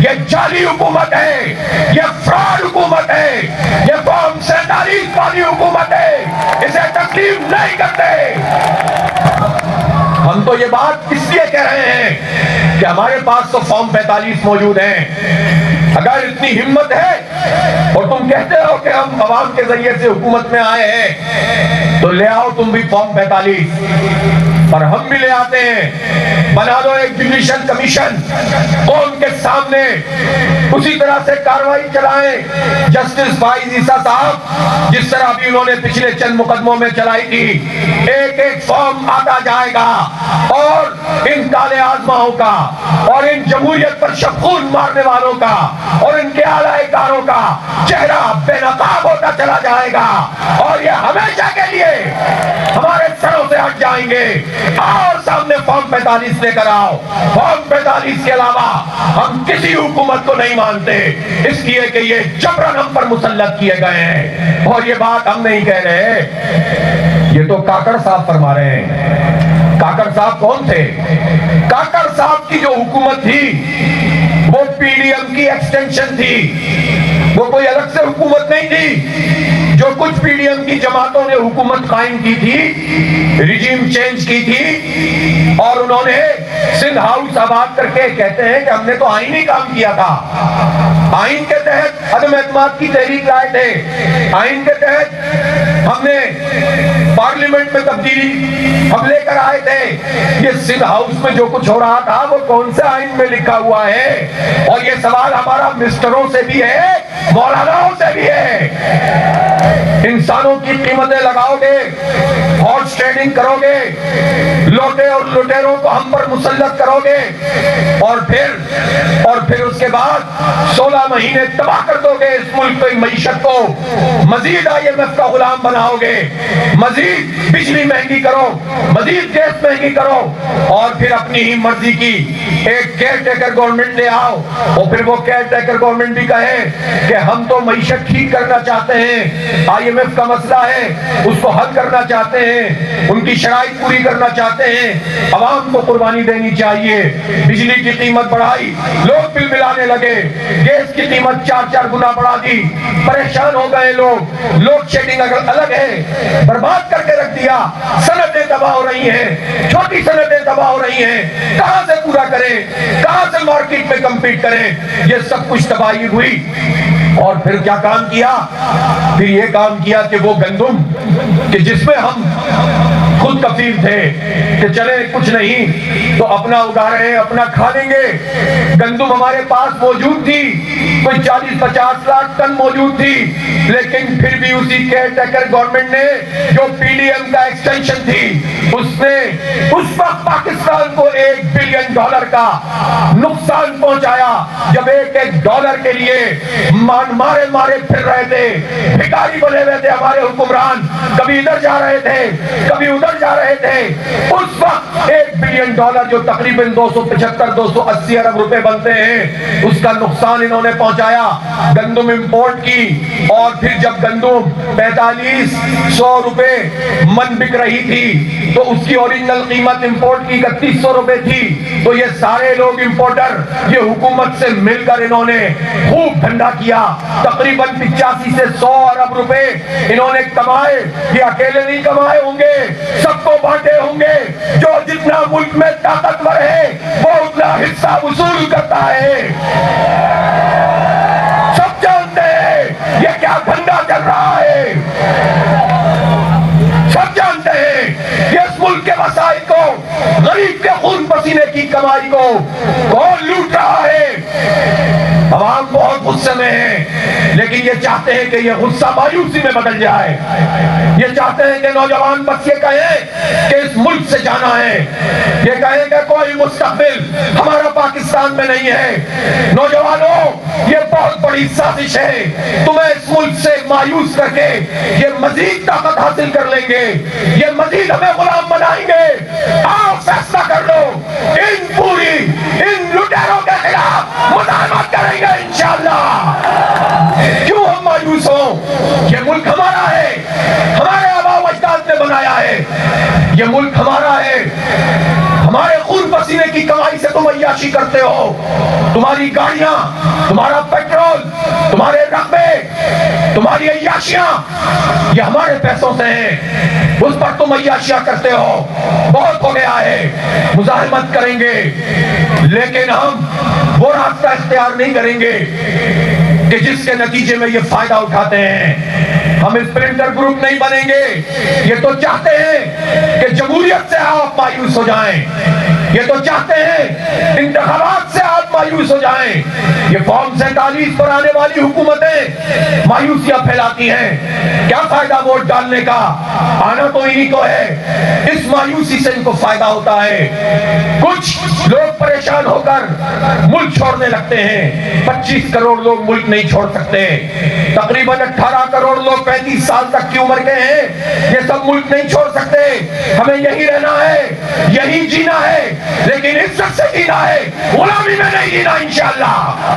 ये जाली हुकूमत है, ये फ्रॉड हुकूमत है, ये फॉर्म 47 वाली हुकूमत है, इसे तस्लीम नहीं करते। हम तो ये बात इसलिए कह रहे हैं कि हमारे पास तो फॉर्म 45 मौजूद हैं। अगर इतनी हिम्मत है और तुम कहते हो कि हम अवाम के जरिए से हुकूमत में आए हैं, तो ले आओ तुम भी फॉर्म 45 और हम भी ले आते हैं। बना दो एक जुडिशियल कमीशन, वो उनके सामने उसी तरह से कार्रवाई चलाएं जस्टिस फाइज ईसा साहब, जिस तरह भी उन्होंने पिछले चंद मुकदमों में चलाई थी। एक एक फॉर्म आता जाएगा और इन काले आजमाओं का और इन जमहूरियत पर शफून मारने वालों का और इनके आलाएकारों का चेहरा बेनकाब होता चला जाएगा और ये हमेशा के लिए हमारे सरों से हट जाएंगे। और सामने फॉर्म 45 लेकर आओ। फॉर्म 45 के अलावा हम किसी हुकूमत को नहीं मानते, इसलिए कि ये जबरन हम पर मुसल्लत किए गए हैं। और ये बात हम नहीं कह रहे, ये तो काकड़ साहब फरमा रहे हैं। काकड़ साहब कौन थे? काकड़ साहब की जो हुकूमत थी वो पीडीएम की एक्सटेंशन थी, वो कोई अलग से हुकूमत नहीं थी। जो कुछ पीडीएम की जमातों ने हुकूमत कायम की थी, रिजीम चेंज की थी और उन्होंने सिंध हाउस आबाद करके कहते हैं कि हमने तो आईनी काम किया था। आइन के तहत अदम एतमाद की तहरीक लाए थे। आइन के तहत हमने पार्लियामेंट में तब्दीली हम लेकर आए थे। ये सिंध हाउस में जो कुछ हो रहा था वो कौन से आइन में लिखा हुआ है? और ये सवाल हमारा मिनिस्टरों से भी है, मौलानाओं से भी है। इंसानों की कीमतें लगाओगे, हॉर्स ट्रेडिंग करोगे, लोटे और लुटेरों को हम पर मुसल्लत करोगे और फिर उसके बाद 16 महीने तबाह कर दोगे इस मुल्क की मईशत को। मजीद IMF का गुलाम बनाओगे, मजीद बिजली महंगी करो, मजीद गैस महंगी करो और फिर अपनी ही मर्जी की एक केयर टेकर गवर्नमेंट ले आओ और फिर वो केयर टेकर गवर्नमेंट भी कहे कि हम तो मईशत ठीक करना चाहते हैं, IMF का मसला है उसको हल करना चाहते हैं, उनकी शराइत पूरी करना चाहते हैं, अवाम को कुर्बानी देनी चाहिए। बिजली की कीमत बढ़ाई, लोग बिल मिलाने लगे, गैस की कीमत 4-4 गुना बढ़ा दी, परेशान हो गए लोग। लोड शेडिंग अगर अलग है, बर्बाद करके रख दिया। सनतें तबाह हो रही हैं, छोटी सनतें तबाह हो रही हैं, कहां से पूरा करें, कहां से मार्केट में कम्पीट करें? ये सब कुछ तबाही हुई और फिर क्या काम किया? फिर ये काम किया कि वो गंदुम कि जिसमें हम खुद कफील थे कि चले कुछ नहीं तो अपना उगा रहे हैं, अपना खा लेंगे। गंदुम हमारे पास मौजूद थी, कोई 40-50 लाख टन मौजूद थी, लेकिन फिर भी उसी केयर टेकर गवर्नमेंट ने जो पीडीएम का एक्सटेंशन थी उसने उस वक्त पाकिस्तान को $1 बिलियन का नुकसान पहुंचाया, जब $1 के लिए मारे मारे फिर रहे थे, भिखारी बने हुए थे हमारे हुक्मरान, कभी इधर जा रहे थे कभी उधर जा रहे थे। उस वक्त $1 बिलियन जो तकरीबन 275-280 अरब रुपए बनते हैं, उसका नुकसान इन्होंने पहुंचाया गंदुम इंपोर्ट की। और फिर जब गंदुम 4500 रुपए मन बिक रही थी तो उसकी ओरिजिनल कीमत इंपोर्ट की 3100 रुपए थी। तो ये सारे लोग इंपोर्टर ये हुकूमत से मिलकर इन्होंने खूब धंधा किया, तकरीबन 85 से 100 अरब रुपए इन्होंने कमाए। ये अकेले नहीं कमाए होंगे, सबको बांटे होंगे। जो जितना मुल्क में ताकतवर है वो उतना हिस्सा वसूल करता है। सब जानते हैं ये क्या धंधा चल रहा है, सब जानते हैं कि इस मुल्क के वसाइल को, गरीब के खून पसीने की कमाई को कौन लूट रहा है। अवाम बहुत गुस्से में है, लेकिन ये चाहते हैं कि ये गुस्सा मायूसी में बदल जाए। ये चाहते हैं कि नौजवान बस ये कहें कि इस मुल्क से जाना है, ये कहें कि कोई मुस्तकबिल हमारा पाकिस्तान में नहीं है। नौजवानों, ये बहुत बड़ी साजिश है, तुम्हें इस मुल्क से मायूस करके ये मजीद ताकत हासिल कर लेंगे, ये मजीद हमें गुलाम बनाएंगे। आओ फैसला कर लो, इन लुटेरों के खिलाफ मुजाहमत करेंगे इंशाअल्लाह। क्यों हम मायूस हो? ये मुल्क हमारा है, हमारे आबा व अजदाद ने बनाया है, ये मुल्क हमारा है, हमारे खून पसीने की कमाई से तुम अय्याशी अय्याशी करते हो, तुम्हारी गाड़ियां, तुम्हारा पेट्रोल, तुम्हारे रकबे, तुम्हारी अय्याशियां, ये हमारे पैसों से हैं, उस पर तुम अय्याशियां करते हो। बहुत हो गया है, मुजाहिमत करेंगे, लेकिन हम वो रास्ता इख्तियार नहीं करेंगे कि जिसके नतीजे में ये फायदा उठाते हैं। हम स्प्रिंटर ग्रुप नहीं बनेंगे। ये तो चाहते हैं कि जमहूरियत से आप मायूस हो जाएं, ये तो चाहते हैं इंतखाबात से आप मायूस हो जाएं। ये फॉर्म 47 पर आने वाली हुकूमतें मायूसियां फैलाती हैं। क्या फायदा वोट डालने का? आना तो इन्हीं को है। इस मायूसी से इनको फायदा होता है। कुछ लोग परेशान होकर मुल्क छोड़ने लगते हैं। 25 करोड़ लोग मुल्क नहीं छोड़ सकते। तकरीबन 18 करोड़ लोग 35 साल तक की उम्र के हैं। ये सब मुल्क नहीं छोड़ सकते। हमें यही रहना है, यही जीना है, लेकिन इज्जत से जीना है, गुलामी में नहीं जीना इंशाअल्लाह।